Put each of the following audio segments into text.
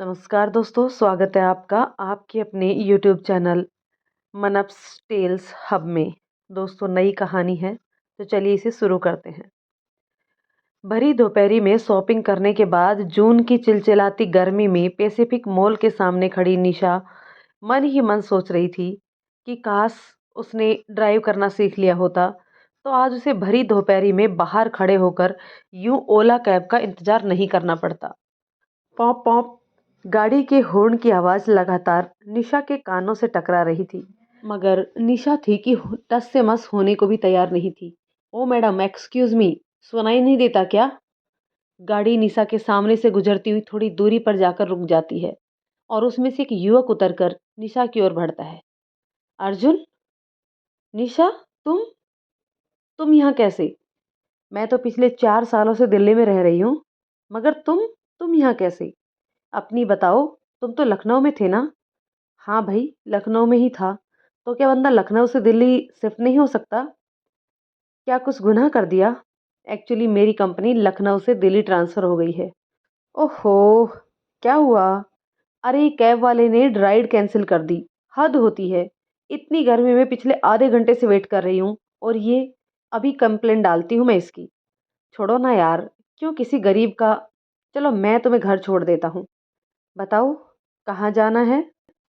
नमस्कार दोस्तों, स्वागत है आपका आपके अपने यूट्यूब चैनल मनप्स टेल्स हब में। दोस्तों, नई कहानी है तो चलिए इसे शुरू करते हैं। भरी दोपहरी में शॉपिंग करने के बाद जून की चिलचिलाती गर्मी में पैसिफिक मॉल के सामने खड़ी निशा मन ही मन सोच रही थी कि काश उसने ड्राइव करना सीख लिया होता तो आज उसे भरी दोपहरी में बाहर खड़े होकर यूं ओला कैब का इंतजार नहीं करना पड़ता। पॉप पॉप गाड़ी के हॉर्न की आवाज लगातार निशा के कानों से टकरा रही थी, मगर निशा थी कि टस से मस होने को भी तैयार नहीं थी। ओ मैडम, एक्सक्यूज मी, सुनाई नहीं देता क्या? गाड़ी निशा के सामने से गुजरती हुई थोड़ी दूरी पर जाकर रुक जाती है और उसमें से एक युवक उतरकर निशा की ओर बढ़ता है। अर्जुन? निशा, तुम यहाँ कैसे? मैं तो पिछले 4 सालों से दिल्ली में रह रही हूँ, मगर तुम यहाँ कैसे? अपनी बताओ, तुम तो लखनऊ में थे ना? हाँ भाई, लखनऊ में ही था। तो क्या बंदा लखनऊ से दिल्ली शिफ्ट नहीं हो सकता? क्या कुछ गुनाह कर दिया? एक्चुअली मेरी कंपनी लखनऊ से दिल्ली ट्रांसफ़र हो गई है। ओहो! क्या हुआ? अरे कैब वाले ने राइड कैंसिल कर दी। हद होती है। इतनी गर्मी में पिछले आधे घंटे से वेट कर रही हूँ और ये अभी कंप्लेंट डालती हूँ मैं इसकी। छोड़ो ना यार, क्यों किसी गरीब का। चलो मैं तुम्हें घर छोड़ देता हूँ। बताओ, कहाँ जाना है?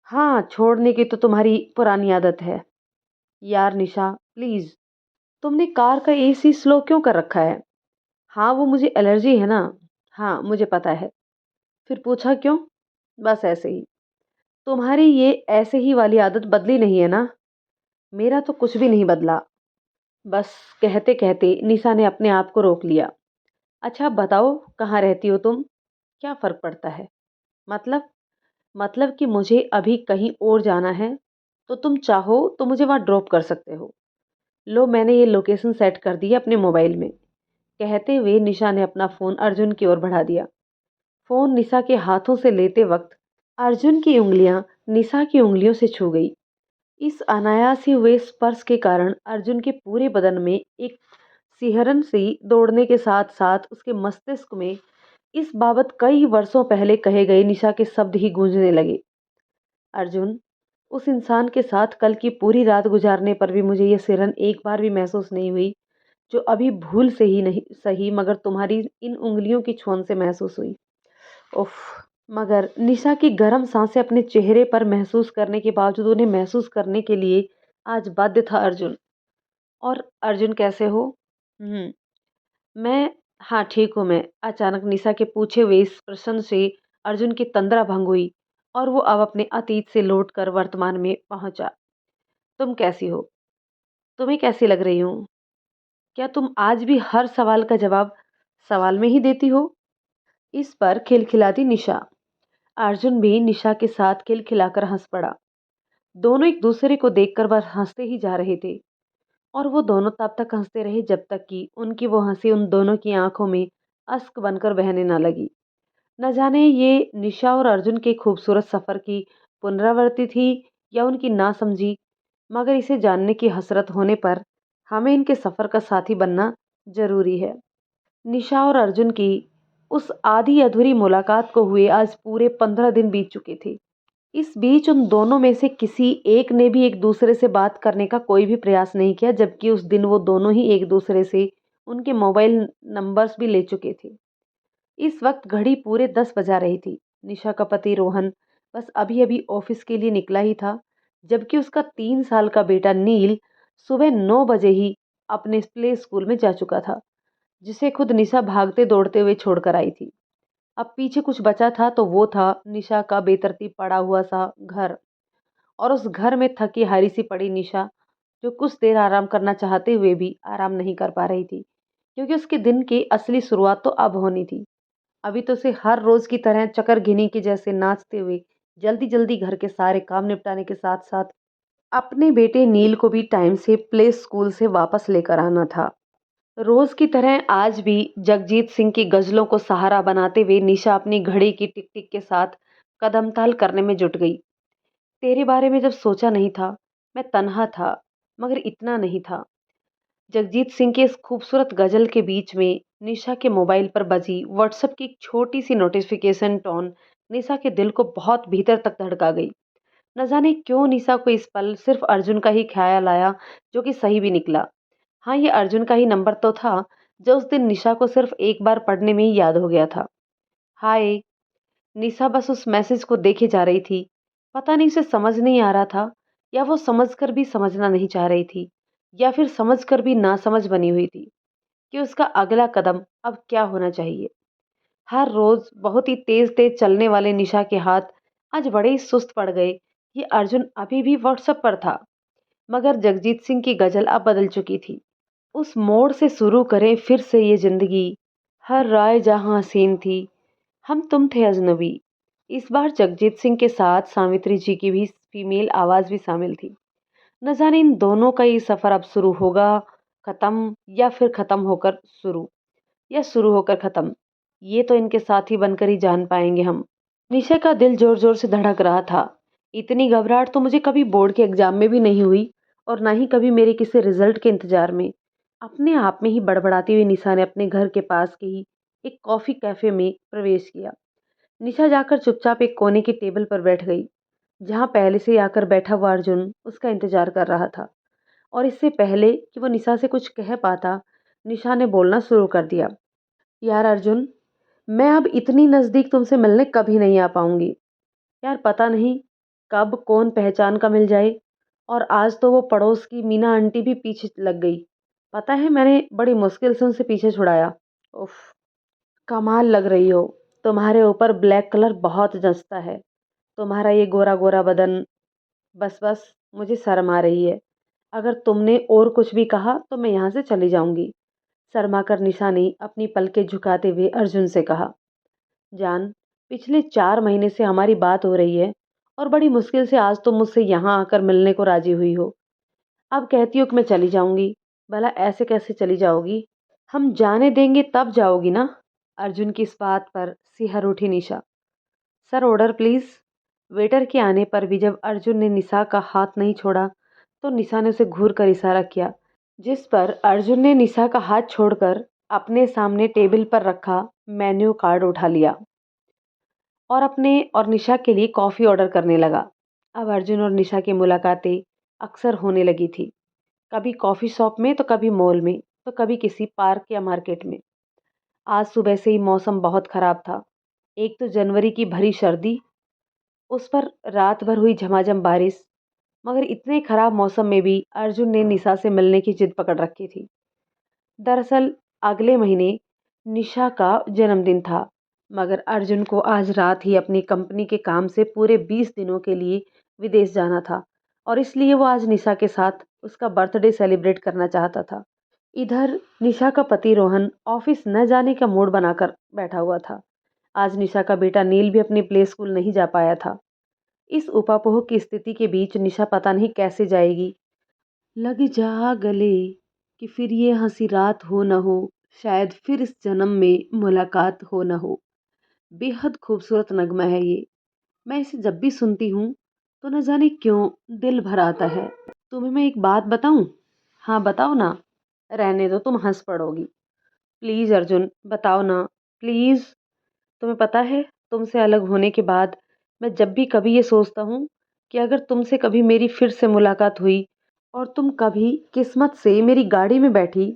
हाँ, छोड़ने की तो तुम्हारी पुरानी आदत है। यार निशा, प्लीज़, तुमने कार का एसी स्लो क्यों कर रखा है? हाँ, वो मुझे एलर्जी है ना। हाँ, मुझे पता है। फिर पूछा क्यों? बस ऐसे ही। तुम्हारी ये ऐसे ही वाली आदत बदली नहीं है ना? मेरा तो कुछ भी नहीं बदला। बस कहते कहते निशा ने अपने आप को रोक लिया। अच्छा बताओ, कहाँ रहती हो तुम? क्या फ़र्क पड़ता है? मतलब? मतलब कि मुझे अभी कहीं और जाना है, तो तुम चाहो तो मुझे वहाँ ड्रॉप कर सकते हो। लो, मैंने ये लोकेशन सेट कर दी है अपने मोबाइल में। कहते हुए निशा ने अपना फ़ोन अर्जुन की ओर बढ़ा दिया। फ़ोन निशा के हाथों से लेते वक्त अर्जुन की उंगलियां निशा की उंगलियों से छू गई। इस अनायास ही हुए स्पर्श के कारण अर्जुन के पूरे बदन में एक सिहरन सी दौड़ने के साथ साथ उसके मस्तिष्क में इस बाबत कई वर्षों पहले कहे गए निशा के शब्द ही गूंजने लगे। अर्जुन, उस इंसान के साथ कल की पूरी रात गुजारने पर भी मुझे ये सिरन एक बार भी महसूस नहीं हुई, जो अभी भूल से ही नहीं सही मगर तुम्हारी इन उंगलियों की छुअन से महसूस हुई। उफ! मगर निशा की गर्म सांसें अपने चेहरे पर महसूस करने के बावजूद उन्हें महसूस करने के लिए आज बाध्य था अर्जुन। और अर्जुन कैसे हो? हुँ, मैं हाँ, ठीक हूँ मैं। अचानक निशा के पूछे हुए इस प्रश्न से अर्जुन की तंद्रा भंग हुई और वो अब अपने अतीत से लौटकर वर्तमान में पहुँचा। तुम कैसी हो? तुम्हें कैसी लग रही हूँ? क्या तुम आज भी हर सवाल का जवाब सवाल में ही देती हो? इस पर खिलखिलाती निशा। अर्जुन भी निशा के साथ खिलखिलाकर हंस पड़ा। दोनों एक दूसरे को देखकर बस हंसते ही जा रहे थे और वो दोनों तब तक हंसते रहे जब तक कि उनकी वो हंसी उन दोनों की आंखों में अश्क बनकर बहने ना लगी। न जाने ये निशा और अर्जुन के खूबसूरत सफर की पुनरावृत्ति थी या उनकी नासमझी, मगर इसे जानने की हसरत होने पर हमें इनके सफर का साथी बनना जरूरी है। निशा और अर्जुन की उस आधी अधूरी मुलाकात को हुए आज पूरे 15 दिन बीत चुके थे। इस बीच उन दोनों में से किसी एक ने भी एक दूसरे से बात करने का कोई भी प्रयास नहीं किया, जबकि उस दिन वो दोनों ही एक दूसरे से उनके मोबाइल नंबर्स भी ले चुके थे। इस वक्त घड़ी पूरे 10 बजा रही थी। निशा का पति रोहन बस अभी अभी ऑफिस के लिए निकला ही था, जबकि उसका 3 साल का बेटा नील सुबह 9 बजे ही अपने प्ले स्कूल में जा चुका था, जिसे खुद निशा भागते दौड़ते हुए छोड़कर आई थी। अब पीछे कुछ बचा था तो वो था निशा का बेतरतीब पड़ा हुआ सा घर, और उस घर में थकी हारी सी पड़ी निशा, जो कुछ देर आराम करना चाहते हुए भी आराम नहीं कर पा रही थी, क्योंकि उसके दिन की असली शुरुआत तो अब होनी थी। अभी तो उसे हर रोज की तरह चकरघिनी के जैसे नाचते हुए जल्दी जल्दी घर के सारे काम निपटाने के साथ साथ अपने बेटे नील को भी टाइम से प्ले स्कूल से वापस लेकर आना था। रोज की तरह आज भी जगजीत सिंह की गजलों को सहारा बनाते हुए निशा अपनी घड़ी की टिक टिक के साथ कदम ताल करने में जुट गई। तेरे बारे में जब सोचा नहीं था, मैं तन्हा था, मगर इतना नहीं था। जगजीत सिंह के इस खूबसूरत गजल के बीच में निशा के मोबाइल पर बजी व्हाट्सएप की एक छोटी सी नोटिफिकेशन टोन निशा के दिल को बहुत भीतर तक धड़का गई। न जाने क्यों निशा को इस पल सिर्फ अर्जुन का ही ख्याल आया, जो कि सही भी निकला। हाँ, ये अर्जुन का ही नंबर तो था, जो उस दिन निशा को सिर्फ एक बार पढ़ने में ही याद हो गया था। हाय। निशा बस उस मैसेज को देखे जा रही थी। पता नहीं उसे समझ नहीं आ रहा था, या वो समझकर भी समझना नहीं चाह रही थी, या फिर समझकर भी नासमझ बनी हुई थी कि उसका अगला कदम अब क्या होना चाहिए। हर रोज बहुत ही तेज तेज चलने वाले निशा के हाथ आज बड़े ही सुस्त पड़ गए। ये अर्जुन अभी भी व्हाट्सएप पर था, मगर जगजीत सिंह की गजल अब बदल चुकी थी। उस मोड़ से शुरू करें फिर से ये जिंदगी, हर राय जहां हसीन थी, हम तुम थे अजनबी। इस बार जगजीत सिंह के साथ सावित्री जी की भी फीमेल आवाज भी शामिल थी। न जाने इन दोनों का ये सफर अब शुरू होगा खत्म, या फिर खत्म होकर शुरू, या शुरू होकर खत्म। ये तो इनके साथ ही बनकर ही जान पाएंगे हम। निशा का दिल जोर जोर से धड़क रहा था। इतनी घबराहट तो मुझे कभी बोर्ड के एग्जाम में भी नहीं हुई, और ना ही कभी मेरे किसी रिजल्ट के इंतजार में। अपने आप में ही बड़बड़ाती हुई निशा ने अपने घर के पास के ही एक कॉफी कैफे में प्रवेश किया। निशा जाकर चुपचाप एक कोने की टेबल पर बैठ गई, जहां पहले से ही आकर बैठा हुआ अर्जुन उसका इंतजार कर रहा था। और इससे पहले कि वो निशा से कुछ कह पाता, निशा ने बोलना शुरू कर दिया। यार अर्जुन, मैं अब इतनी नज़दीक तुमसे मिलने कभी नहीं आ पाऊंगी। यार पता नहीं कब कौन पहचान का मिल जाए। और आज तो वो पड़ोस की मीना आंटी भी पीछे लग गई। पता है, मैंने बड़ी मुश्किल से उनसे पीछे छुड़ाया। उफ, कमाल लग रही हो। तुम्हारे ऊपर ब्लैक कलर बहुत जचता है। तुम्हारा ये गोरा गोरा बदन। बस बस, मुझे शर्म आ रही है। अगर तुमने और कुछ भी कहा तो मैं यहाँ से चली जाऊंगी। शर्माकर निशा ने अपनी पलकें झुकाते हुए अर्जुन से कहा। जान, पिछले 4 महीने से हमारी बात हो रही है, और बड़ी मुश्किल से आज तुम मुझसे यहाँ आकर मिलने को राजी हुई हो। अब कहती हो कि मैं चली जाऊंगी। भला ऐसे कैसे चली जाओगी? हम जाने देंगे तब जाओगी ना? अर्जुन की इस बात पर सिहर उठी Nisha. Sir, order please. Waiter के आने पर भी जब अर्जुन ने निशा का हाथ नहीं छोड़ा, तो निशा ने उसे घूर कर इशारा किया, जिस पर अर्जुन ने निशा का हाथ छोड़कर अपने सामने टेबल पर रखा मेन्यू कार्ड उठा लिया और अपने और निशा के लिए कॉफ़ी ऑर्डर करने लगा। अब अर्जुन और निशा की मुलाकातें अक्सर होने लगी थी, कभी कॉफ़ी शॉप में तो कभी मॉल में, तो कभी किसी पार्क या मार्केट में। आज सुबह से ही मौसम बहुत ख़राब था। एक तो जनवरी की भरी सर्दी, उस पर रात भर हुई झमाझम बारिश। मगर इतने खराब मौसम में भी अर्जुन ने निशा से मिलने की जिद पकड़ रखी थी। दरअसल अगले महीने निशा का जन्मदिन था, मगर अर्जुन को आज रात ही अपनी कंपनी के काम से पूरे 20 दिनों के लिए विदेश जाना था, और इसलिए वो आज निशा के साथ उसका बर्थडे सेलिब्रेट करना चाहता था। इधर निशा का पति रोहन ऑफिस न जाने का मूड बनाकर बैठा हुआ था। आज निशा का बेटा नील भी अपने प्ले स्कूल नहीं जा पाया था। इस उपापोह की स्थिति के बीच निशा पता नहीं कैसे जाएगी। लग जा गले कि फिर ये हंसी रात हो न हो, शायद फिर इस जन्म में मुलाकात हो न हो। बेहद खूबसूरत नगमा है ये। मैं इसे जब भी सुनती हूँ तो न जाने क्यों दिल भर आता है। तुम्हें मैं एक बात बताऊं? हाँ बताओ ना। रहने दो, तुम हंस पड़ोगी। प्लीज अर्जुन, बताओ ना, प्लीज। तुम्हें पता है, तुमसे अलग होने के बाद मैं जब भी कभी ये सोचता हूँ कि अगर तुमसे कभी मेरी फिर से मुलाकात हुई और तुम कभी किस्मत से मेरी गाड़ी में बैठी,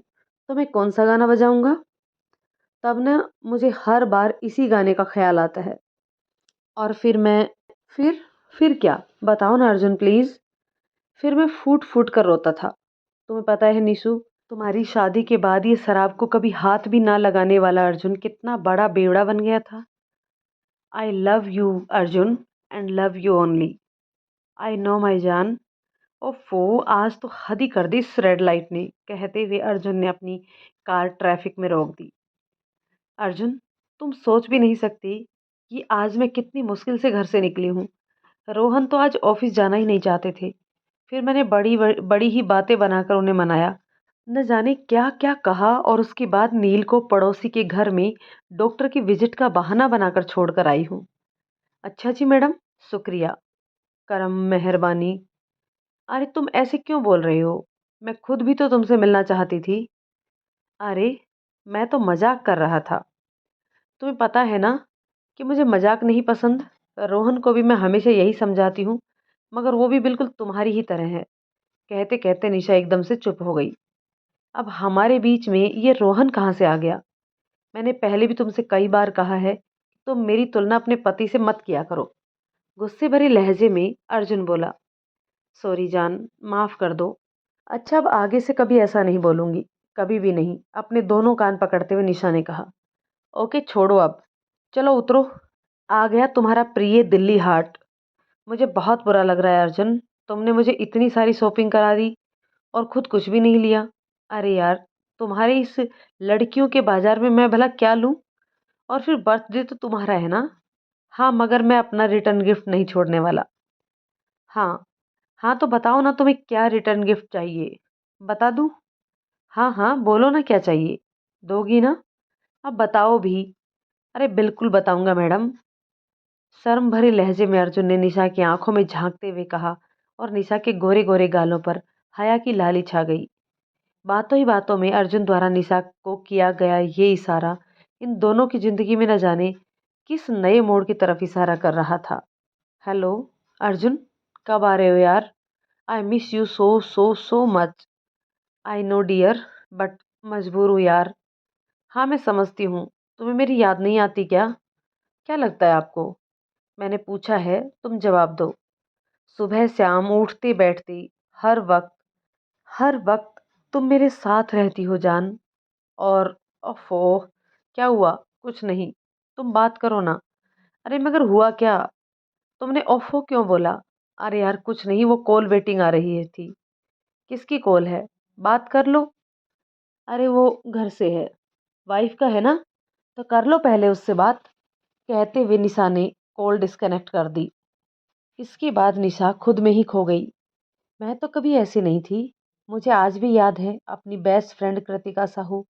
तो मैं कौन सा गाना बजाऊंगा? तब ना मुझे हर बार इसी गाने का ख्याल आता है। और फिर मैं फिर फिर क्या? बताओ ना अर्जुन प्लीज। फिर मैं फूट फूट कर रोता था। तुम्हें पता है निशु, तुम्हारी शादी के बाद ये शराब को कभी हाथ भी ना लगाने वाला अर्जुन कितना बड़ा बेवड़ा बन गया था। आई love you Arjun, and love you only. I know my जान। ओफो, आज तो हद ही कर दी इस रेड लाइट ने, कहते हुए अर्जुन ने अपनी कार ट्रैफिक में रोक दी। अर्जुन, तुम सोच भी नहीं सकती कि आज मैं कितनी मुश्किल से घर से निकली हूँ। रोहन तो आज ऑफिस जाना ही नहीं चाहते थे। फिर मैंने बड़ी बड़ी ही बातें बनाकर उन्हें मनाया। न जाने क्या क्या कहा, और उसके बाद नील को पड़ोसी के घर में डॉक्टर की विजिट का बहाना बनाकर छोड़कर आई हूँ। अच्छा जी मैडम, शुक्रिया, करम, मेहरबानी। अरे तुम ऐसे क्यों बोल रही हो? मैं खुद भी तो तुमसे मिलना चाहती थी। अरे, मैं तो मजाक कर रहा था। तुम्हें पता है ना, कि मुझे मज़ाक नहीं पसंद। रोहन को भी मैं हमेशा यही समझाती हूँ, मगर वो भी बिल्कुल तुम्हारी ही तरह है। कहते-कहते निशा एकदम से चुप हो गई। अब हमारे बीच में ये रोहन कहाँ से आ गया? मैंने पहले भी तुमसे कई बार कहा है, तुम मेरी तुलना अपने पति से मत किया करो। गुस्से भरे लहजे में अर्जुन बोला। सॉरी जान, माफ़ कर दो। अच्छा, अब आगे से कभी ऐसा नहीं बोलूँगी, कभी भी नहीं। अपने दोनों कान पकड़ते हुए निशा ने कहा। ओके छोड़ो अब, चलो उतरो। आ गया तुम्हारा प्रिय दिल्ली हाट। मुझे बहुत बुरा लग रहा है अर्जुन, तुमने मुझे इतनी सारी शॉपिंग करा दी और खुद कुछ भी नहीं लिया। अरे यार, तुम्हारे इस लड़कियों के बाजार में मैं भला क्या लूं? और फिर बर्थडे तो तुम्हारा है ना? हाँ, मगर मैं अपना रिटर्न गिफ्ट नहीं छोड़ने वाला। हाँ, हाँ तो बताओ ना तुम्हें क्या रिटर्न गिफ्ट चाहिए? बता दूं? हाँ हाँ, बोलो ना क्या चाहिए? दोगी ना? अब बताओ भी। अरे बिल्कुल बताऊंगा मैडम। शर्म भरे लहजे में अर्जुन ने निशा की आंखों में झांकते हुए कहा, और निशा के गोरे गोरे गालों पर हया की लाली छा गई। बातों ही बातों में अर्जुन द्वारा निशा को किया गया ये इशारा इन दोनों की जिंदगी में न जाने किस नए मोड़ की तरफ इशारा कर रहा था। हेलो अर्जुन, कब आ रहे हो यार? I miss you so so so much. I know dear, but मजबूर हूँ यार। हाँ मैं समझती हूँ। तुम्हें मेरी याद नहीं आती क्या? क्या लगता है आपको? मैंने पूछा है, तुम जवाब दो। सुबह शाम उठते बैठते हर वक्त, हर वक्त तुम मेरे साथ रहती हो जान। और ओफ़ो! क्या हुआ? कुछ नहीं, तुम बात करो ना। अरे मगर हुआ क्या? तुमने ओफ़ो क्यों बोला? अरे यार कुछ नहीं, वो कॉल वेटिंग आ रही है थी। किसकी कॉल है? बात कर लो। अरे वो घर से है, वाइफ़ का है ना? तो कर लो पहले उससे बात। कहते हुए निशा ने कॉल डिस्कनेक्ट कर दी। इसके बाद निशा खुद में ही खो गई। मैं तो कभी ऐसी नहीं थी। मुझे आज भी याद है अपनी बेस्ट फ्रेंड कृतिका साहू।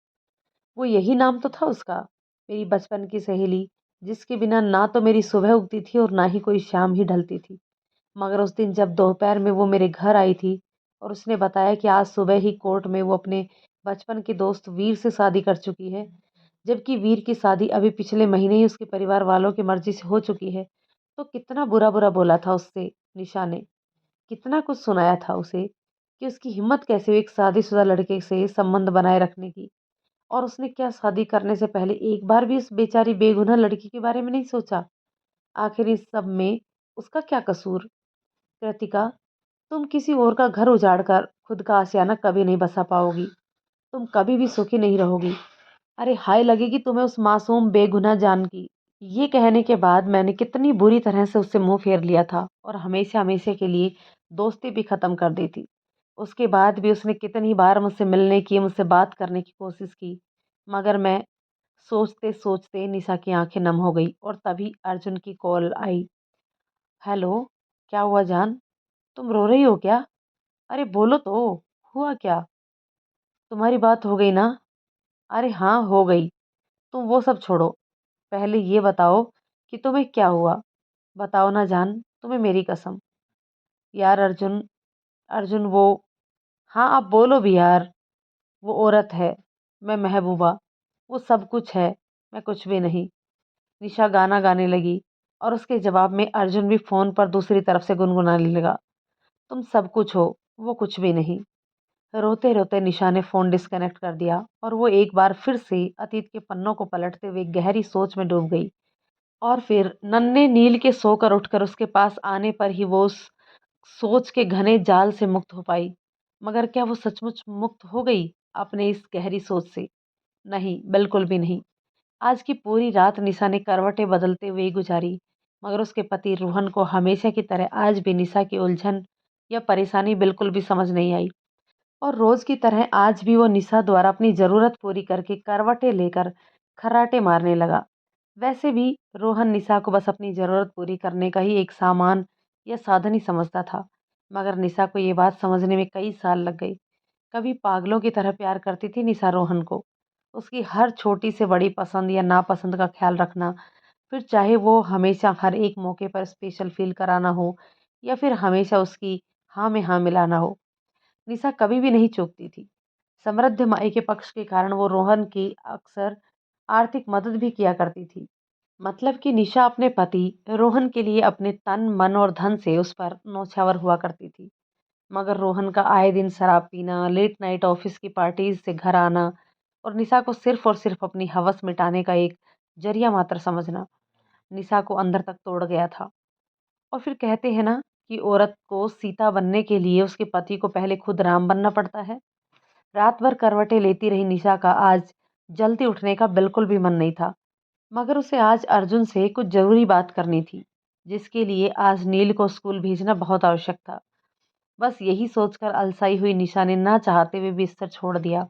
वो यही नाम तो था उसका। मेरी बचपन की सहेली, जिसके बिना ना तो मेरी सुबह उगती थी और ना ही कोई शाम ही ढलती थी। मगर उस दिन जब दोपहर में वो मेरे घर आई थी और उसने बताया कि आज सुबह ही कोर्ट में वो अपने बचपन के दोस्त वीर से शादी कर चुकी है, जबकि वीर की शादी अभी पिछले महीने ही उसके परिवार वालों की मर्जी से हो चुकी है, तो कितना बुरा-बुरा बोला था उससे निशा ने। कितना कुछ सुनाया था उसे कि उसकी हिम्मत कैसे हुई एक शादीशुदा लड़के से संबंध बनाए रखने की। और उसने क्या शादी करने से पहले एक बार भी उस बेचारी बेगुनाह लड़की के बारे में नहीं सोचा? आखिर इस सब में उसका क्या कसूर? कृतिका, तुम किसी और का घर उजाड़ कर खुद का आशियाना कभी नहीं बसा पाओगी। तुम कभी भी सुखी नहीं रहोगी। अरे हाय लगेगी तुम्हें उस मासूम बेगुनाह जान की। ये कहने के बाद मैंने कितनी बुरी तरह से उससे मुंह फेर लिया था और हमेशा हमेशा के लिए दोस्ती भी खत्म कर दी थी। उसके बाद भी उसने कितनी बार मुझसे मिलने की, मुझसे बात करने की कोशिश की, मगर मैं सोचते सोचते निशा की आंखें नम हो गई और तभी अर्जुन की कॉल आई। हेलो, क्या हुआ जान? तुम रो रही हो क्या? अरे बोलो तो, हुआ क्या? तुम्हारी बात हो गई ना? अरे हाँ हो गई। तुम वो सब छोड़ो, पहले ये बताओ कि तुम्हें क्या हुआ? बताओ ना जान, तुम्हें मेरी कसम। यार अर्जुन, अर्जुन वो, हाँ आप बोलो भी यार। वो औरत है, मैं महबूबा। वो सब कुछ है, मैं कुछ भी नहीं। निशा गाना गाने लगी और उसके जवाब में अर्जुन भी फोन पर दूसरी तरफ से गुनगुनाने लगा। तुम सब कुछ हो, वो कुछ भी नहीं। रोते रोते निशा ने फोन डिस्कनेक्ट कर दिया और वो एक बार फिर से अतीत के पन्नों को पलटते हुए गहरी सोच में डूब गई। और फिर नन्हे नील के सोकर उठकर उसके पास आने पर ही वो उस सोच के घने जाल से मुक्त हो पाई। मगर क्या वो सचमुच मुक्त हो गई अपने इस गहरी सोच से? नहीं, बिल्कुल भी नहीं। आज की पूरी रात निशा ने करवटें बदलते हुए गुजारी, मगर उसके पति रोहन को हमेशा की तरह आज भी निशा की उलझन या परेशानी बिल्कुल भी समझ नहीं आई। और रोज की तरह आज भी वो निशा द्वारा अपनी जरूरत पूरी करके करवटें लेकर खर्राटे मारने लगा। वैसे भी रोहन निशा को बस अपनी जरूरत पूरी करने का ही एक सामान या साधन ही समझता था, मगर निशा को ये बात समझने में कई साल लग गए। कभी पागलों की तरह प्यार करती थी निशा रोहन को, उसकी हर छोटी से बड़ी पसंद या नापसंद का ख्याल रखना, फिर चाहे वो हमेशा हर एक मौके पर स्पेशल फील कराना हो या फिर हमेशा उसकी हाँ में हाँ मिलाना हो। निशा कभी भी नहीं चूकती थी। समृद्ध माई के पक्ष के कारण वो रोहन की अक्सर आर्थिक मदद भी किया करती थी। मतलब कि निशा अपने पति रोहन के लिए अपने तन मन और धन से उस पर नौछावर हुआ करती थी। मगर रोहन का आए दिन शराब पीना, लेट नाइट ऑफिस की पार्टीज से घर आना और निशा को सिर्फ और सिर्फ अपनी हवस मिटाने का एक जरिया मात्र समझना निशा को अंदर तक तोड़ गया था। और फिर कहते हैं ना कि औरत को सीता बनने के लिए उसके पति को पहले खुद राम बनना पड़ता है। रात भर करवटें लेती रही निशा का आज जल्दी उठने का बिल्कुल भी मन नहीं था। मगर उसे आज अर्जुन से कुछ जरूरी बात करनी थी, जिसके लिए आज नील को स्कूल भेजना बहुत आवश्यक था। बस यही सोचकर अलसाई हुई निशा ने ना चाहते हुए बिस्तर छोड़ दिया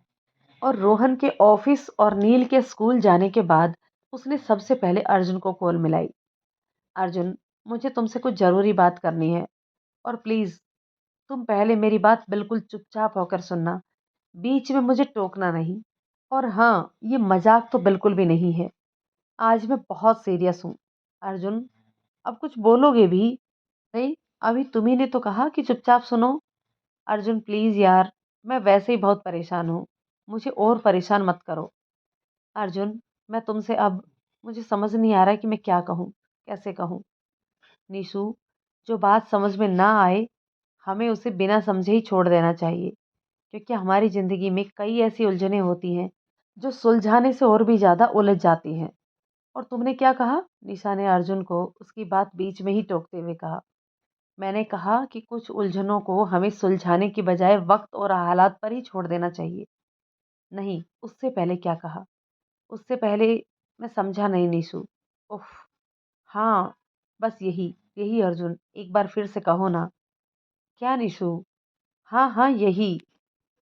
और रोहन के ऑफिस और नील के स्कूल जाने के बाद उसने सबसे पहले अर्जुन को कॉल मिलाई। अर्जुन, मुझे तुमसे कुछ जरूरी बात करनी है और प्लीज तुम पहले मेरी बात बिल्कुल चुपचाप होकर सुनना। बीच में मुझे टोकना नहीं। और हाँ, ये मजाक तो बिल्कुल भी नहीं है। आज मैं बहुत सीरियस हूँ। अर्जुन, अब कुछ बोलोगे भी? नहीं, अभी तुम्ही ने तो कहा कि चुपचाप सुनो। अर्जुन प्लीज यार, मैं वैसे ही बहुत परेशान हूँ। मुझे और परेशान मत करो। अर्जुन, मैं तुमसे अब मुझे समझ नहीं आ रहा कि मैं क्या कहूँ, कैसे कहूँ। निशु, जो बात समझ में ना आए हमें उसे बिना समझे ही छोड़ देना चाहिए, क्योंकि हमारी जिंदगी में कई ऐसी उलझनें होती हैं जो सुलझाने से और भी ज्यादा उलझ जाती हैं। और तुमने क्या कहा? निशा ने अर्जुन को उसकी बात बीच में ही टोकते हुए कहा। मैंने कहा कि कुछ उलझनों को हमें सुलझाने की बजाय वक्त और हालात पर ही छोड़ देना चाहिए। नहीं, उससे पहले क्या कहा? उससे पहले मैं समझा नहीं निशु। उफ। हाँ, बस यही यही अर्जुन, एक बार फिर से कहो ना। क्या निशु? हाँ हाँ, यही।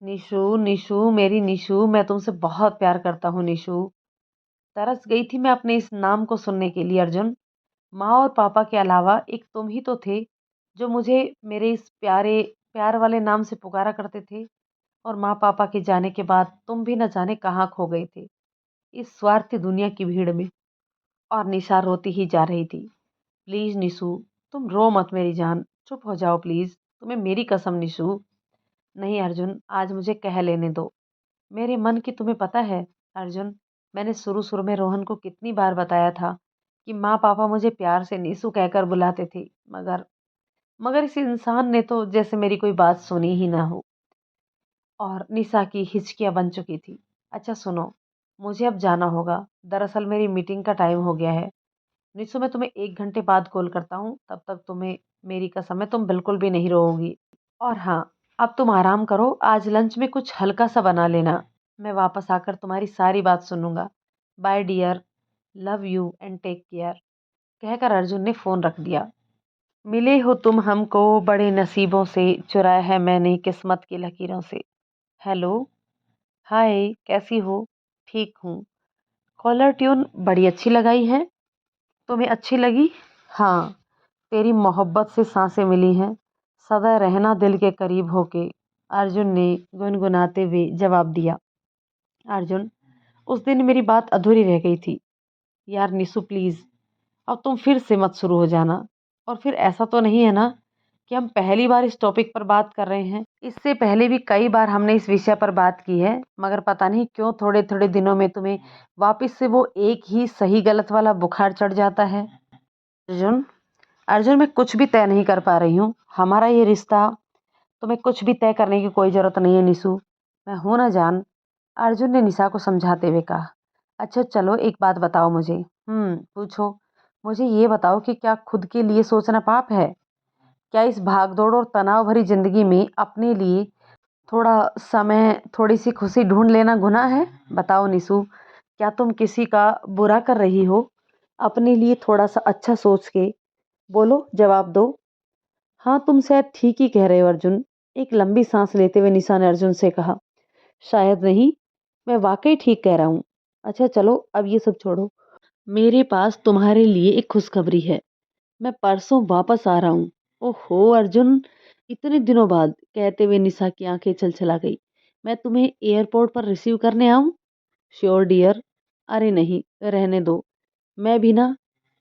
निशु, निशु, मेरी निशु, मैं तुमसे बहुत प्यार करता हूँ निशु। तरस गई थी मैं अपने इस नाम को सुनने के लिए अर्जुन। माँ और पापा के अलावा एक तुम ही तो थे जो मुझे मेरे इस प्यारे प्यार वाले नाम से पुकारा करते थे। और माँ पापा के जाने के बाद तुम भी न जाने कहाँ खो गए थे इस स्वार्थी दुनिया की भीड़ में। और निशा रोती ही जा रही थी। प्लीज निशु, तुम रो मत मेरी जान, चुप हो जाओ प्लीज, तुम्हें मेरी कसम निशु। नहीं अर्जुन, आज मुझे कह लेने दो मेरे मन की। तुम्हें पता है अर्जुन, मैंने शुरू शुरू में रोहन को कितनी बार बताया था कि माँ पापा मुझे प्यार से नीसू कहकर बुलाते थे। मगर मगर इस इंसान ने तो जैसे मेरी कोई बात सुनी ही ना हो। और निशा की हिचकियां बन चुकी थी। अच्छा सुनो, मुझे अब जाना होगा। दरअसल मेरी मीटिंग का टाइम हो गया है। निशु, मैं तुम्हें 1 घंटे बाद कॉल करता हूँ, तब तक तुम्हें मेरी कसम है तुम बिल्कुल भी नहीं रोओगी। और हाँ, अब तुम आराम करो, आज लंच में कुछ हल्का सा बना लेना। मैं वापस आकर तुम्हारी सारी बात सुनूंगा। Bye dear, love you and take care, कहकर अर्जुन ने फोन रख दिया। मिले हो तुम हमको बड़े नसीबों से, चुराया है मैंने किस्मत की लकीरों से। हेलो। हाय, कैसी हो? ठीक हूँ। कॉलर ट्यून बड़ी अच्छी लगाई है। तुम्हें अच्छी लगी? हाँ, तेरी मोहब्बत से सांसें मिली हैं, सदा रहना दिल के करीब होके, अर्जुन ने गुनगुनाते हुए जवाब दिया। अर्जुन, उस दिन मेरी बात अधूरी रह गई थी। यार निशु प्लीज, अब तुम फिर से मत शुरू हो जाना। और फिर ऐसा तो नहीं है ना कि हम पहली बार इस टॉपिक पर बात कर रहे हैं? इससे पहले भी कई बार हमने इस विषय पर बात की है, मगर पता नहीं क्यों थोड़े थोड़े दिनों में तुम्हें वापस से वो एक ही सही गलत वाला बुखार चढ़ जाता है। अर्जुन, अर्जुन, मैं कुछ भी तय नहीं कर पा रही हूँ हमारा ये रिश्ता। तुम्हें कुछ भी तय करने की कोई जरूरत नहीं है निशु, मैं हूं ना जान। अर्जुन ने निशा को समझाते हुए कहा। अच्छा चलो, एक बात बताओ मुझे। पूछो। मुझे ये बताओ कि क्या खुद के लिए सोचना पाप है? क्या इस भागदौड़ और तनाव भरी जिंदगी में अपने लिए थोड़ा समय, थोड़ी सी खुशी ढूंढ लेना गुनाह है? बताओ निशु, क्या तुम किसी का बुरा कर रही हो अपने लिए थोड़ा सा अच्छा सोच के? बोलो, जवाब दो। हाँ, तुम शायद ठीक ही कह रहे हो अर्जुन। एक लंबी सांस लेते हुए निशा ने अर्जुन से कहा। शायद नहीं, मैं वाकई ठीक कह रहा हूँ। अच्छा चलो, अब ये सब छोड़ो। मेरे पास तुम्हारे लिए एक खुशखबरी है। मैं परसों वापस आ रहा हूँ। ओहो अर्जुन, इतने दिनों बाद, कहते हुए निशा की आंखें छलछला गई। मैं तुम्हें एयरपोर्ट पर रिसीव करने आऊं? Sure dear. अरे नहीं, रहने दो। मैं भी ना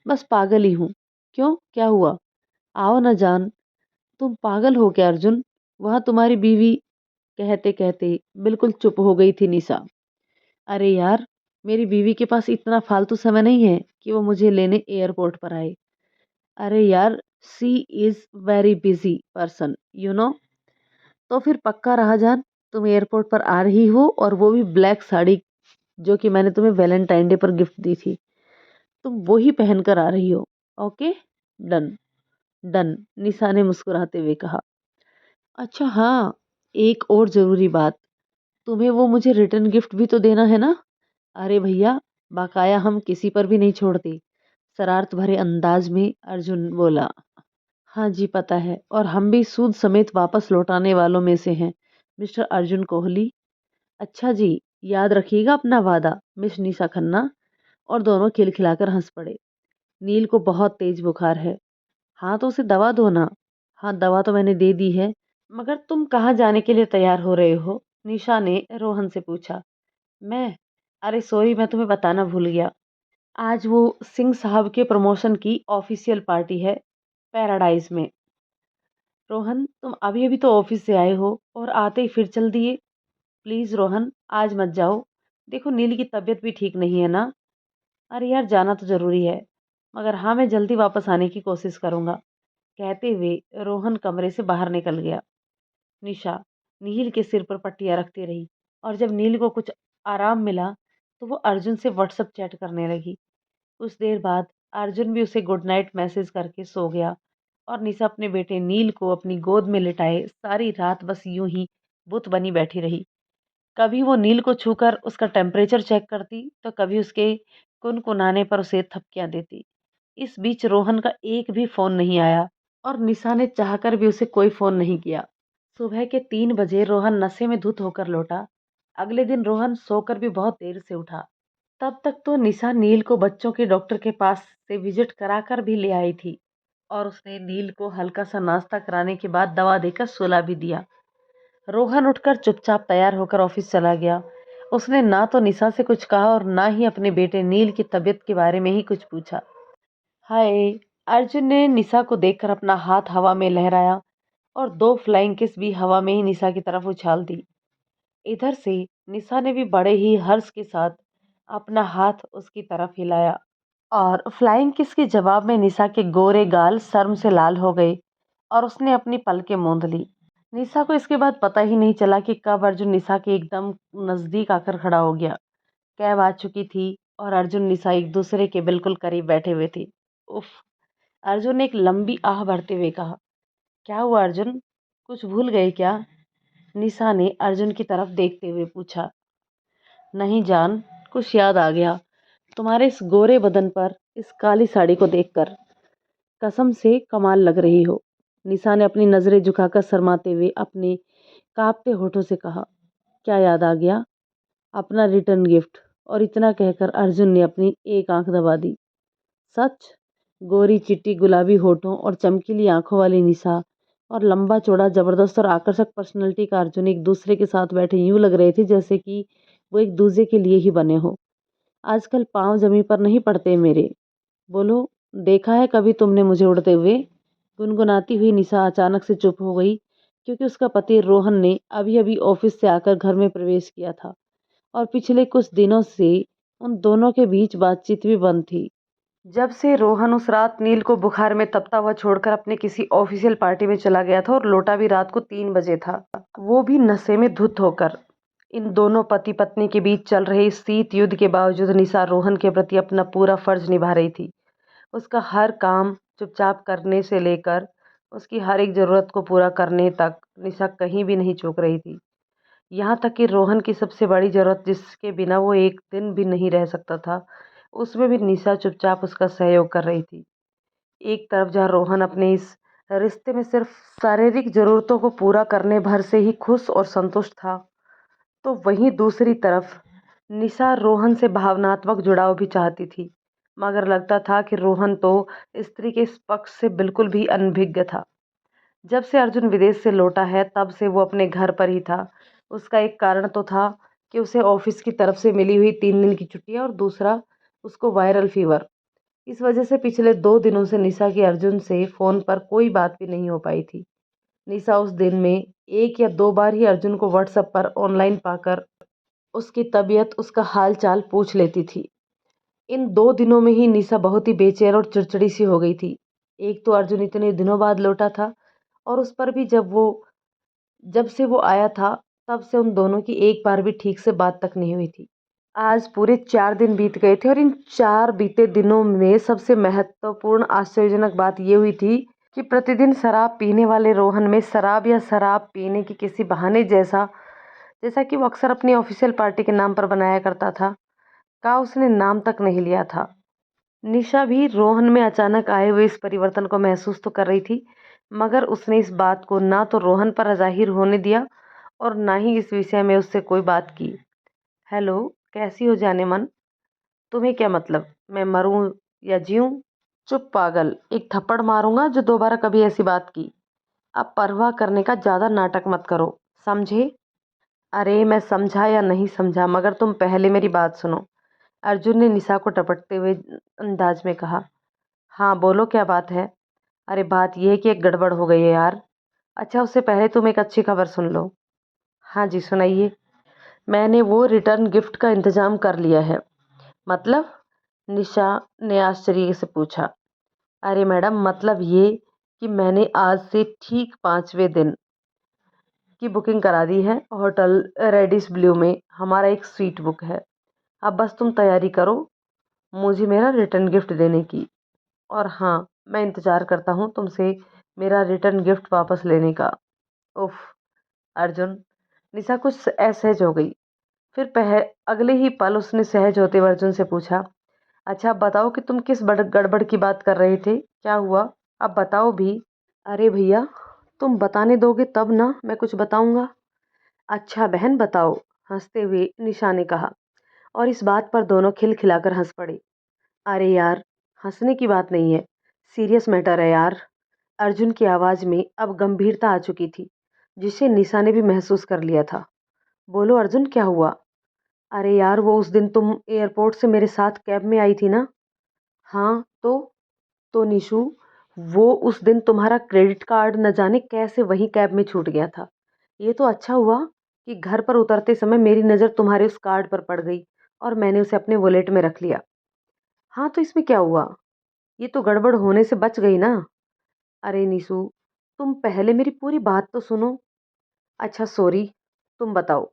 बस पागल ही हूँ। क्यों, क्या हुआ? आओ ना जान। तुम पागल हो क्या अर्जुन? वहां तुम्हारी बीवी, कहते कहते बिल्कुल चुप हो गई थी निशा। अरे यार, मेरी बीवी के पास इतना फालतू समय नहीं है कि वो मुझे लेने एयरपोर्ट पर आए। अरे यार, she is very busy person, you know. तो फिर पक्का रहा जान, तुम एयरपोर्ट पर आ रही हो और वो भी ब्लैक साड़ी, जो कि मैंने तुम्हें वैलेंटाइन डे पर गिफ्ट दी थी, तुम वो ही पहन कर आ रही हो। Okay, done. डन, निशा ने मुस्कुराते हुए कहा। अच्छा हाँ, एक और जरूरी बात, तुम्हें वो मुझे रिटर्न गिफ्ट भी तो देना है ना। अरे भैया, बाकाया हम किसी पर भी नहीं छोड़ते, शरारत भरे अंदाज में अर्जुन बोला। हाँ जी पता है, और हम भी सूद समेत वापस लौटाने वालों में से हैं, मिस्टर अर्जुन कोहली। अच्छा जी, याद रखिएगा अपना वादा, मिस निशा खन्ना। और दोनों खिलखिलाकर हंस पड़े। नील को बहुत तेज बुखार है। हाँ तो उसे दवा दो ना। हाँ दवा तो मैंने दे दी है, मगर तुम कहाँ जाने के लिए तैयार हो रहे हो, निशा ने रोहन से पूछा। मैं, अरे सॉरी, मैं तुम्हें बताना भूल गया। आज वो सिंह साहब के प्रमोशन की ऑफिशियल पार्टी है, पैराडाइज में। रोहन, तुम अभी अभी तो ऑफिस से आए हो और आते ही फिर चल दिए। प्लीज रोहन, आज मत जाओ। देखो नील की तबीयत भी ठीक नहीं है ना। अरे यार, जाना तो जरूरी है, मगर हाँ मैं जल्दी वापस आने की कोशिश करूंगा। कहते हुए रोहन कमरे से बाहर निकल गया। निशा नील के सिर पर पट्टियां रखती रही, और जब नील को कुछ आराम मिला तो वो अर्जुन से व्हाट्सएप चैट करने लगी। कुछ देर बाद अर्जुन भी उसे गुड नाइट मैसेज करके सो गया, और निशा अपने बेटे नील को अपनी गोद में लिटाए सारी रात बस यूं ही बुत बनी बैठी रही। कभी वो नील को छूकर उसका टेम्परेचर चेक करती, तो कभी उसके कुनकुनाने पर उसे थपकियां देती। इस बीच रोहन का एक भी फोन नहीं आया, और निशा ने चाहकर भी उसे कोई फोन नहीं किया। सुबह के 3 बजे रोहन नशे में धुत होकर लौटा। अगले दिन रोहन सोकर भी बहुत देर से उठा। तब तक तो निशा नील को बच्चों के डॉक्टर के पास से विजिट कराकर भी ले आई थी, और उसने नील को हल्का सा नाश्ता कराने के बाद दवा देकर सुला भी दिया। रोहन उठकर चुपचाप तैयार होकर ऑफिस चला गया। उसने ना तो निशा से कुछ कहा और ना ही अपने बेटे नील की तबीयत के बारे में ही कुछ पूछा। हाय, अर्जुन ने निशा को देखकर अपना हाथ हवा में लहराया, और 2 फ्लाइंग किस भी हवा में ही निशा की तरफ उछाल दी। इधर से निशा ने भी बड़े ही हर्ष के साथ अपना हाथ उसकी तरफ हिलाया, और फ्लाइंग किस के जवाब में निशा के गोरे गाल शर्म से लाल हो गए, और उसने अपनी पलकें मूंद ली। निशा को इसके बाद पता ही नहीं चला कि कब अर्जुन निशा के एकदम नजदीक आकर खड़ा हो गया। कैब आ चुकी थी, और अर्जुन निशा एक दूसरे के बिल्कुल करीब बैठे हुए थे। उफ, अर्जुन ने एक लंबी आह भरते हुए कहा। क्या हुआ अर्जुन, कुछ भूल गए क्या, निशा ने अर्जुन की तरफ देखते हुए पूछा। नहीं जान, कुछ याद आ गया तुम्हारे इस गोरे बदन पर इस काली साड़ी को देखकर। कसम से कमाल लग रही हो, निशा ने अपनी नजरें झुकाकर शर्माते हुए अपने कांपते होठों से कहा। क्या याद आ गया, अपना रिटर्न गिफ्ट। और इतना कहकर अर्जुन ने अपनी एक आंख दबा दी। सच। गोरी चिट्टी गुलाबी होठों और चमकीली आंखों वाली निशा और लंबा चौड़ा जबरदस्त और आकर्षक पर्सनैलिटी का अर्जुन एक दूसरे के साथ बैठे यूं लग रहे थे जैसे कि वो एक दूसरे के लिए ही बने हो। आजकल पांव जमीन पर नहीं पड़ते मेरे। बोलो, देखा है कभी तुमने मुझे उड़ते हुए। गुनगुनाती हुई निशा अचानक से चुप हो गई, क्योंकि उसका पति रोहन ने अभी अभी ऑफिस से आकर घर में प्रवेश किया था, और पिछले कुछ दिनों से उन दोनों के बीच बातचीत भी बंद थी। जब से रोहन उस रात नील को बुखार में तपता हुआ छोड़कर अपने किसी ऑफिशियल पार्टी में चला गया था, और लौटा भी रात को 3 बजे था, वो भी नशे में धुत होकर। इन दोनों पति पत्नी के बीच चल रहे इस शीत युद्ध के बावजूद निशा रोहन के प्रति अपना पूरा फर्ज निभा रही थी। उसका हर काम चुपचाप करने से लेकर उसकी हर एक जरूरत को पूरा करने तक निशा कहीं भी नहीं चूक रही थी। यहाँ तक कि रोहन की सबसे बड़ी जरूरत, जिसके बिना वो एक दिन भी नहीं रह सकता था, उसमें भी निशा चुपचाप उसका सहयोग कर रही थी। एक तरफ जहाँ रोहन अपने इस रिश्ते में सिर्फ शारीरिक जरूरतों को पूरा करने भर से ही खुश और संतुष्ट था, तो वहीं दूसरी तरफ निशा रोहन से भावनात्मक जुड़ाव भी चाहती थी। मगर लगता था कि रोहन तो स्त्री के इस पक्ष से बिल्कुल भी अनभिज्ञ था। जब से अर्जुन विदेश से लौटा है तब से वो अपने घर पर ही था। उसका एक कारण तो था कि उसे ऑफिस की तरफ से मिली हुई 3 दिन की छुट्टी, और दूसरा उसको वायरल फीवर। इस वजह से पिछले 2 दिनों से निशा की अर्जुन से फोन पर कोई बात भी नहीं हो पाई थी। निशा उस दिन में 1 या 2 बार ही अर्जुन को व्हाट्सएप पर ऑनलाइन पाकर उसकी तबीयत, उसका हाल चाल पूछ लेती थी। इन 2 दिनों में ही निशा बहुत ही बेचैन और चिड़चिड़ी सी हो गई थी। एक तो अर्जुन इतने दिनों बाद लौटा था, और उस पर भी जब से वो आया था, तब से उन दोनों की एक बार भी ठीक से बात तक नहीं हुई थी। आज पूरे 4 दिन बीत गए थे, और इन 4 बीते दिनों में सबसे महत्वपूर्ण आश्चर्यजनक बात ये हुई थी कि प्रतिदिन शराब पीने वाले रोहन में शराब या शराब पीने की किसी बहाने जैसा जैसा कि वो अक्सर अपनी ऑफिशियल पार्टी के नाम पर बनाया करता था, का उसने नाम तक नहीं लिया था। निशा भी रोहन में अचानक आए हुए इस परिवर्तन को महसूस तो कर रही थी, मगर उसने इस बात को ना तो रोहन पर जाहिर होने दिया और ना ही इस विषय में उससे कोई बात की। हेलो, कैसी हो जाने मन? तुम्हें क्या मतलब, मैं मरूं या जीऊं? चुप पागल, एक थप्पड़ मारूंगा जो दोबारा कभी ऐसी बात की। अब परवाह करने का ज्यादा नाटक मत करो, समझे? अरे मैं समझा या नहीं समझा, मगर तुम पहले मेरी बात सुनो। अर्जुन ने निशा को टपटते हुए अंदाज में कहा। हाँ बोलो, क्या बात है? अरे बात यह है कि एक गड़बड़ हो गई है यार। अच्छा, उससे पहले तुम एक अच्छी खबर सुन लो। हाँ जी, सुनाइए। मैंने वो रिटर्न गिफ्ट का इंतजाम कर लिया है। मतलब? निशा ने आश्चर्य से पूछा। अरे मैडम, मतलब ये कि मैंने आज से ठीक 5वें दिन की बुकिंग करा दी है। होटल रेडिस ब्लू में हमारा एक स्वीट बुक है। अब बस तुम तैयारी करो मुझे मेरा रिटर्न गिफ्ट देने की। और हाँ, मैं इंतज़ार करता हूँ तुमसे मेरा रिटर्न गिफ्ट वापस लेने का। उफ अर्जुन, निशा कुछ असहज हो गई। फिर अगले ही पल उसने सहज होते हुए अर्जुन से पूछा, अच्छा अब बताओ कि तुम किस गड़बड़ की बात कर रहे थे, क्या हुआ? अब बताओ भी। अरे भैया, तुम बताने दोगे तब ना मैं कुछ बताऊंगा। अच्छा बहन बताओ, हंसते हुए निशा ने कहा, और इस बात पर दोनों खिलखिलाकर हंस पड़े। अरे यार, हंसने की बात नहीं है, सीरियस मैटर है यार। अर्जुन की आवाज में अब गंभीरता आ चुकी थी, जिसे निशा ने भी महसूस कर लिया था। बोलो अर्जुन, क्या हुआ? अरे यार, वो उस दिन तुम एयरपोर्ट से मेरे साथ कैब में आई थी ना? हाँ तो निशु, वो उस दिन तुम्हारा क्रेडिट कार्ड न जाने कैसे वहीं कैब में छूट गया था। ये तो अच्छा हुआ कि घर पर उतरते समय मेरी नज़र तुम्हारे उस कार्ड पर पड़ गई और मैंने उसे अपने वॉलेट में रख लिया। हाँ तो इसमें क्या हुआ? ये तो गड़बड़ होने से बच गई ना। अरे निशु, तुम पहले मेरी पूरी बात तो सुनो। अच्छा सॉरी, तुम बताओ।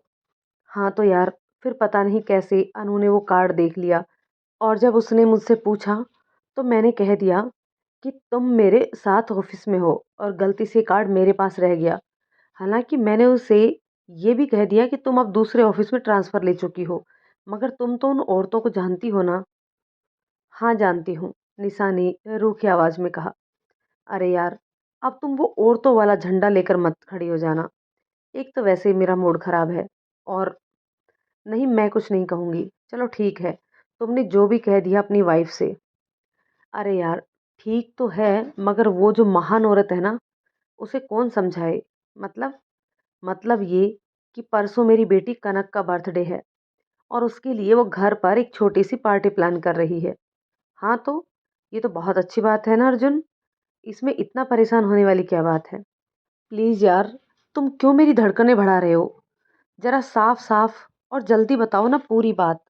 हाँ तो यार, फिर पता नहीं कैसे अनु ने वो कार्ड देख लिया, और जब उसने मुझसे पूछा तो मैंने कह दिया कि तुम मेरे साथ ऑफिस में हो और गलती से कार्ड मेरे पास रह गया। हालांकि मैंने उसे ये भी कह दिया कि तुम अब दूसरे ऑफिस में ट्रांसफ़र ले चुकी हो, मगर तुम तो उन औरतों को जानती हो ना। हाँ जानती हूँ, निशा ने रूखी आवाज़ में कहा। अरे यार, अब तुम वो औरतों वाला झंडा लेकर मत खड़ी हो जाना। एक तो वैसे ही मेरा मूड खराब है, और नहीं, मैं कुछ नहीं कहूँगी। चलो ठीक है, तुमने जो भी कह दिया अपनी वाइफ से। अरे यार, ठीक तो है, मगर वो जो महान औरत है ना, उसे कौन समझाए? मतलब मतलब ये कि परसों मेरी बेटी कनक का बर्थडे है, और उसके लिए वो घर पर एक छोटी सी पार्टी प्लान कर रही है। हाँ तो ये तो बहुत अच्छी बात है ना अर्जुन, इसमें इतना परेशान होने वाली क्या बात है? प्लीज़ यार, तुम क्यों मेरी धड़कनें बढ़ा रहे हो? ज़रा साफ साफ और जल्दी बताओ ना पूरी बात।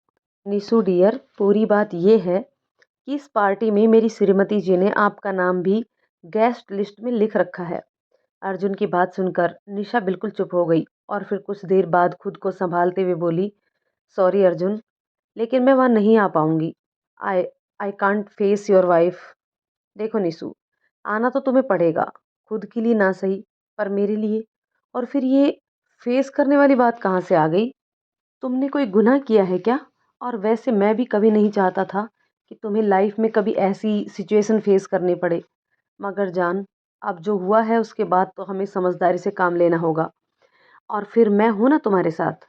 निशु डियर, पूरी बात ये है कि इस पार्टी में मेरी श्रीमती जी ने आपका नाम भी गेस्ट लिस्ट में लिख रखा है। अर्जुन की बात सुनकर निशा बिल्कुल चुप हो गई, और फिर कुछ देर बाद खुद को संभालते हुए बोली, सॉरी अर्जुन, लेकिन मैं वहाँ नहीं आ पाऊंगी। I I can't face your wife. देखो निशु, आना तो तुम्हें पड़ेगा, खुद के लिए ना सही, पर मेरे लिए। और फिर ये फेस करने वाली बात कहाँ से आ गई? तुमने कोई गुनाह किया है क्या? और वैसे मैं भी कभी नहीं चाहता था कि तुम्हें लाइफ में कभी ऐसी सिचुएशन फेस करनी पड़े, मगर जान, अब जो हुआ है उसके बाद तो हमें समझदारी से काम लेना होगा। और फिर मैं हूं ना तुम्हारे साथ।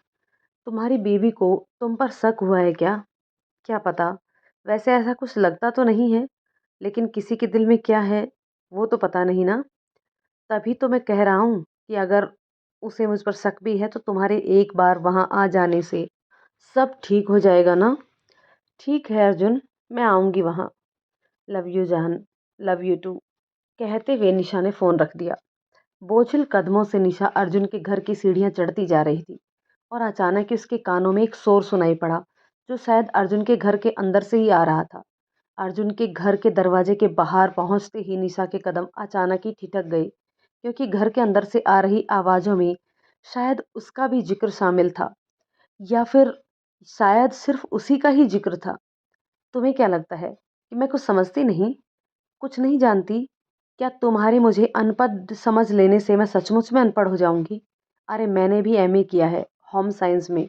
तुम्हारी बीवी को तुम पर शक हुआ है क्या? क्या पता, वैसे ऐसा कुछ लगता तो नहीं है, लेकिन किसी के दिल में क्या है वो तो पता नहीं ना। तभी तो मैं कह रहा हूँ कि अगर उसे मुझ पर शक भी है तो तुम्हारे एक बार वहाँ आ जाने से सब ठीक हो जाएगा ना। ठीक है अर्जुन, मैं आऊँगी वहाँ। लव यू जान, लव यू टू। कहते हुए निशा ने फ़ोन रख दिया। बोझिल कदमों से निशा अर्जुन के घर की सीढ़ियाँ चढ़ती जा रही थी, और अचानक ही उसके कानों में एक शोर सुनाई पड़ा, जो शायद अर्जुन के घर के अंदर से ही आ रहा था। अर्जुन के घर के दरवाजे के बाहर पहुंचते ही निशा के कदम अचानक ही ठिठक गए, क्योंकि घर के अंदर से आ रही आवाज़ों में शायद उसका भी ज़िक्र शामिल था, या फिर शायद सिर्फ़ उसी का ही ज़िक्र था। तुम्हें क्या लगता है कि मैं कुछ समझती नहीं, कुछ नहीं जानती? क्या तुम्हारे मुझे अनपढ़ समझ लेने से मैं सचमुच में अनपढ़ हो जाऊँगी? अरे मैंने भी एमए किया है, होम साइंस में।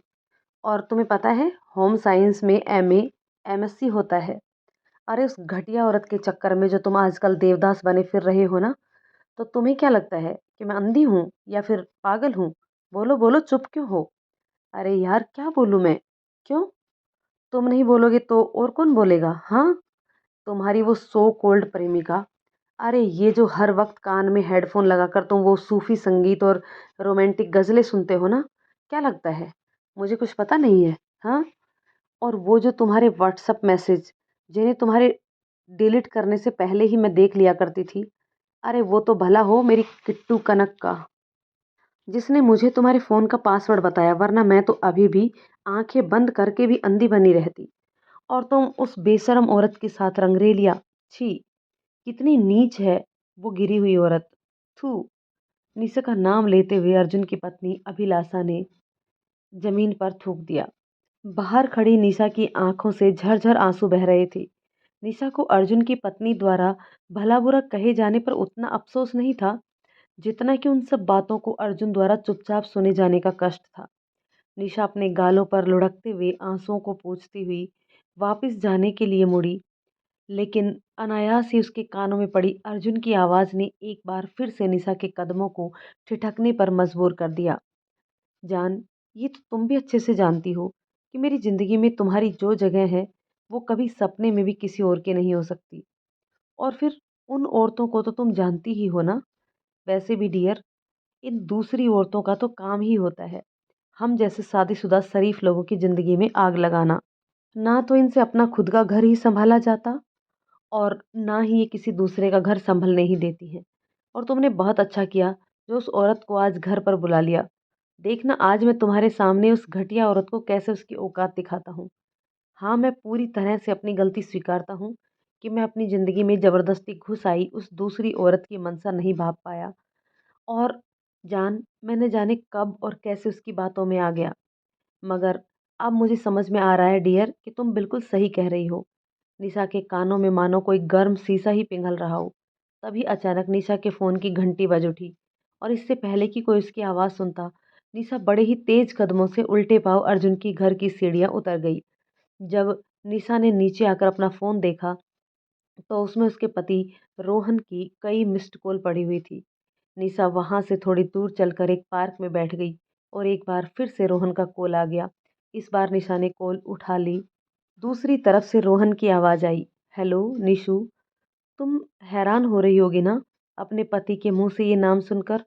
और तुम्हें पता है होम साइंस में एमए एमएससी होता है। अरे उस घटिया औरत के चक्कर में जो तुम आजकल देवदास बने फिर रहे हो ना, तो तुम्हें क्या लगता है कि मैं अंधी हूँ या फिर पागल हूँ? बोलो बोलो, चुप क्यों हो? अरे यार क्या बोलूँ मैं? क्यों? तुम नहीं बोलोगे तो और कौन बोलेगा? हाँ, तुम्हारी वो सो कोल्ड प्रेमिका। अरे ये जो हर वक्त कान में हेडफोन लगाकर तुम वो सूफी संगीत और रोमांटिक गजलें सुनते हो ना, क्या लगता है मुझे कुछ पता नहीं है? हाँ, और वो जो तुम्हारे व्हाट्सएप मैसेज, जिन्हें तुम्हारे डिलीट करने से पहले ही मैं देख लिया करती थी, अरे वो तो भला हो मेरी किट्टू कनक का, जिसने मुझे तुम्हारे फ़ोन का पासवर्ड बताया, वरना मैं तो अभी भी आंखें बंद करके भी अंधी बनी रहती। और तुम उस बेशर्म औरत के साथ रंगरेलिया। छी, कितनी नीच है वो गिरी हुई औरत। थू। निशा का नाम लेते हुए अर्जुन की पत्नी अभिलाषा ने जमीन पर थूक दिया। बाहर खड़ी निशा की आंखों से झरझर आंसू बह रहे थे। निशा को अर्जुन की पत्नी द्वारा भला बुरा कहे जाने पर उतना अफसोस नहीं था, जितना कि उन सब बातों को अर्जुन द्वारा चुपचाप सुने जाने का कष्ट था। निशा अपने गालों पर लुढ़कते हुए आंसुओं को पोंछती हुई वापस जाने के लिए मुड़ी, लेकिन अनायास ही उसके कानों में पड़ी अर्जुन की आवाज़ ने एक बार फिर से निशा के कदमों को ठिठकने पर मजबूर कर दिया। जान, ये तो तुम भी अच्छे से जानती हो कि मेरी ज़िंदगी में तुम्हारी जो जगह है, वो कभी सपने में भी किसी और की नहीं हो सकती। और फिर उन औरतों को तो तुम जानती ही हो ना। वैसे भी डियर, इन दूसरी औरतों का तो काम ही होता है हम जैसे शादीशुदा शरीफ लोगों की ज़िंदगी में आग लगाना। ना तो इनसे अपना खुद का घर ही संभाला जाता, और ना ही ये किसी दूसरे का घर संभलने ही देती हैं। और तुमने बहुत अच्छा किया जो उस औरत को आज घर पर बुला लिया। देखना आज मैं तुम्हारे सामने उस घटिया औरत को कैसे उसकी औकात दिखाता हूँ। हाँ, मैं पूरी तरह से अपनी गलती स्वीकारता हूँ कि मैं अपनी ज़िंदगी में ज़बरदस्ती घुस आई उस दूसरी औरत की मंशा नहीं भाप पाया। और मैंने जाने कब और कैसे उसकी बातों में आ गया। मगर अब मुझे समझ में आ रहा है डियर कि तुम बिल्कुल सही कह रही हो। निशा के कानों में मानो कोई गर्म शीशा ही पिघल रहा हो। तभी अचानक निशा के फ़ोन की घंटी बज उठी, और इससे पहले कि कोई उसकी आवाज़ सुनता, निशा बड़े ही तेज़ कदमों से उल्टे पाँव अर्जुन की घर की सीढ़ियाँ उतर गई। जब निशा ने नीचे आकर अपना फ़ोन देखा, तो उसमें उसके पति रोहन की कई मिस्ड कॉल पड़ी हुई थी। निशा वहाँ से थोड़ी दूर चलकर एक पार्क में बैठ गई, और एक बार फिर से रोहन का कॉल आ गया। इस बार निशा ने कॉल उठा ली। दूसरी तरफ से रोहन की आवाज़ आई, हेलो निशु। तुम हैरान हो रही होगी ना अपने पति के मुंह से ये नाम सुनकर,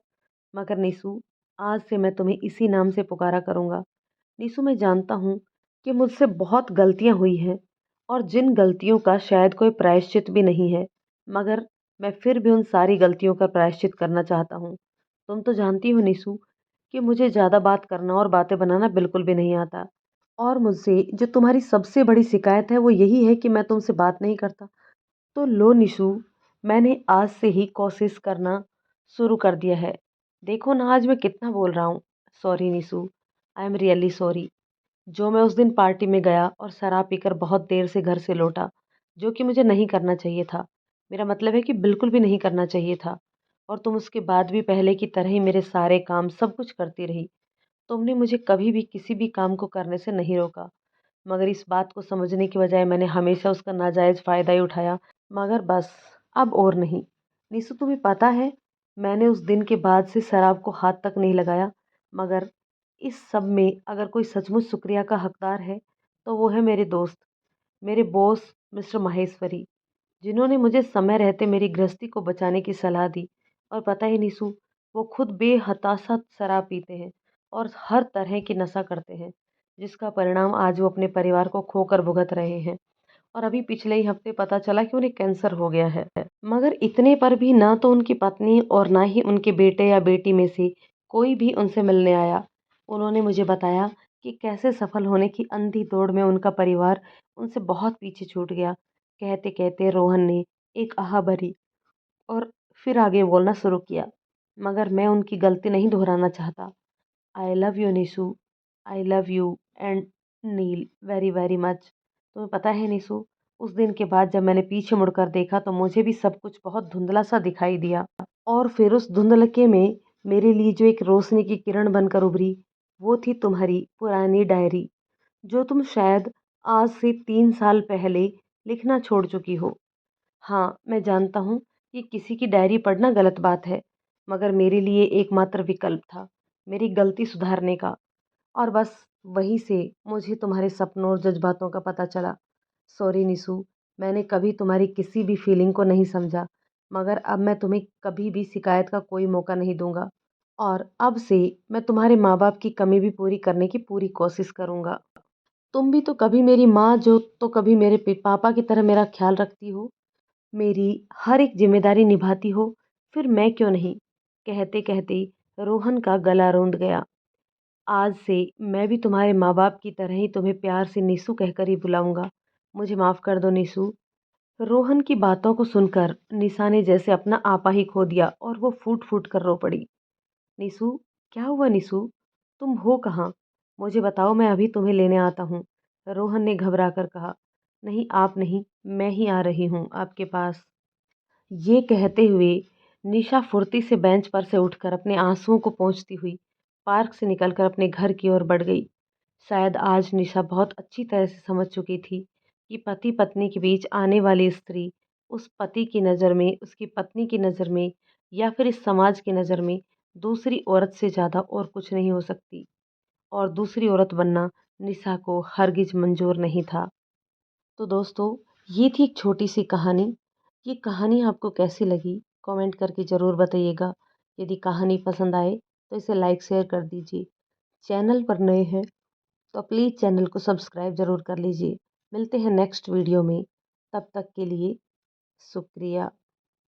मगर निशु, आज से मैं तुम्हें इसी नाम से पुकारा करूँगा। निशु, मैं जानता हूँ कि मुझसे बहुत गलतियाँ हुई हैं, और जिन गलतियों का शायद कोई प्रायश्चित भी नहीं है, मगर मैं फिर भी उन सारी गलतियों का प्रायश्चित करना चाहता हूँ। तुम तो जानती हो निशु कि मुझे ज़्यादा बात करना और बातें बनाना बिल्कुल भी नहीं आता, और मुझसे जो तुम्हारी सबसे बड़ी शिकायत है वो यही है कि मैं तुमसे बात नहीं करता। तो लो निशु, मैंने आज से ही कोशिश करना शुरू कर दिया है। देखो ना आज मैं कितना बोल रहा हूँ। Sorry Nishu, I am really sorry. जो मैं उस दिन पार्टी में गया और शराब पीकर बहुत देर से घर से लौटा, जो कि मुझे नहीं करना चाहिए था। मेरा मतलब है कि बिल्कुल भी नहीं करना चाहिए था। और तुम उसके बाद भी पहले की तरह ही मेरे सारे काम सब कुछ करती रही। तुमने मुझे कभी भी किसी भी काम को करने से नहीं रोका, मगर इस बात को समझने की बजाय मैंने हमेशा उसका नाजायज़ फ़ायदा ही उठाया। मगर बस, अब और नहीं। निशु, तुम्हें पता है, मैंने उस दिन के बाद से शराब को हाथ तक नहीं लगाया। मगर इस सब में अगर कोई सचमुच शुक्रिया का हकदार है, तो वो है मेरे दोस्त, मेरे बॉस मिस्टर माहेश्वरी, जिन्होंने मुझे समय रहते मेरी गृहस्थी को बचाने की सलाह दी। और पता है निशु, वो खुद बेहताशा शराब पीते हैं और हर तरह की नशा करते हैं, जिसका परिणाम आज वो अपने परिवार को खोकर भुगत रहे हैं। और अभी पिछले ही हफ्ते पता चला कि उन्हें कैंसर हो गया है। मगर इतने पर भी ना तो उनकी पत्नी और ना ही उनके बेटे या बेटी में से कोई भी उनसे मिलने आया। उन्होंने मुझे बताया कि कैसे सफल होने की अंधी दौड़ में उनका परिवार उनसे बहुत पीछे छूट गया। कहते-कहते रोहन ने एक आह भरी और फिर आगे बोलना शुरू किया, मगर मैं उनकी गलती नहीं दोहराना चाहता। I love you Nishu, I love you and Neel very very much. तुम्हें पता है निशु, उस दिन के बाद जब मैंने पीछे मुड़कर देखा तो मुझे भी सब कुछ बहुत धुंधला सा दिखाई दिया। और फिर उस धुंधलके में मेरे लिए जो एक रोशनी की किरण बनकर उभरी, वो थी तुम्हारी पुरानी डायरी, जो तुम शायद आज से 3 साल पहले लिखना छोड़ चुकी हो। हाँ, मैं जानता हूँ कि किसी की डायरी पढ़ना गलत बात है, मगर मेरे लिए एकमात्र विकल्प था मेरी गलती सुधारने का। और बस वहीं से मुझे तुम्हारे सपनों और जज्बातों का पता चला। सॉरी निशु, मैंने कभी तुम्हारी किसी भी फीलिंग को नहीं समझा, मगर अब मैं तुम्हें कभी भी शिकायत का कोई मौका नहीं दूंगा। और अब से मैं तुम्हारे माँ बाप की कमी भी पूरी करने की पूरी कोशिश करूंगा। तुम भी तो कभी मेरी माँ जो तो कभी मेरे पापा की तरह मेरा ख्याल रखती हो, मेरी हर एक जिम्मेदारी निभाती हो, फिर मैं क्यों नहीं? कहते कहते रोहन का गला रूंध गया। आज से मैं भी तुम्हारे माँ बाप की तरह ही तुम्हें प्यार से निशु कहकर ही बुलाऊंगा। मुझे माफ कर दो निशु। रोहन की बातों को सुनकर निशा ने जैसे अपना आपा ही खो दिया और वो फूट फूट कर रो पड़ी। निशु, क्या हुआ निशु? तुम हो कहाँ? मुझे बताओ, मैं अभी तुम्हें लेने आता हूँ। रोहन ने घबरा कर कहा। नहीं, आप नहीं, मैं ही आ रही हूँ आपके पास। ये कहते हुए निशा फुर्ती से बेंच पर से उठकर अपने आंसुओं को पोंछती हुई पार्क से निकलकर अपने घर की ओर बढ़ गई। शायद आज निशा बहुत अच्छी तरह से समझ चुकी थी कि पति पत्नी के बीच आने वाली स्त्री उस पति की नज़र में, उसकी पत्नी की नज़र में या फिर इस समाज की नज़र में दूसरी औरत से ज़्यादा और कुछ नहीं हो सकती। और दूसरी औरत बनना निशा को हरगिज मंजूर नहीं था। तो दोस्तों, ये थी एक छोटी सी कहानी। ये कहानी आपको कैसी लगी कमेंट करके ज़रूर बताइएगा। यदि कहानी पसंद आए तो इसे लाइक शेयर कर दीजिए। चैनल पर नए हैं तो प्लीज़ चैनल को सब्सक्राइब ज़रूर कर लीजिए। मिलते हैं नेक्स्ट वीडियो में, तब तक के लिए शुक्रिया।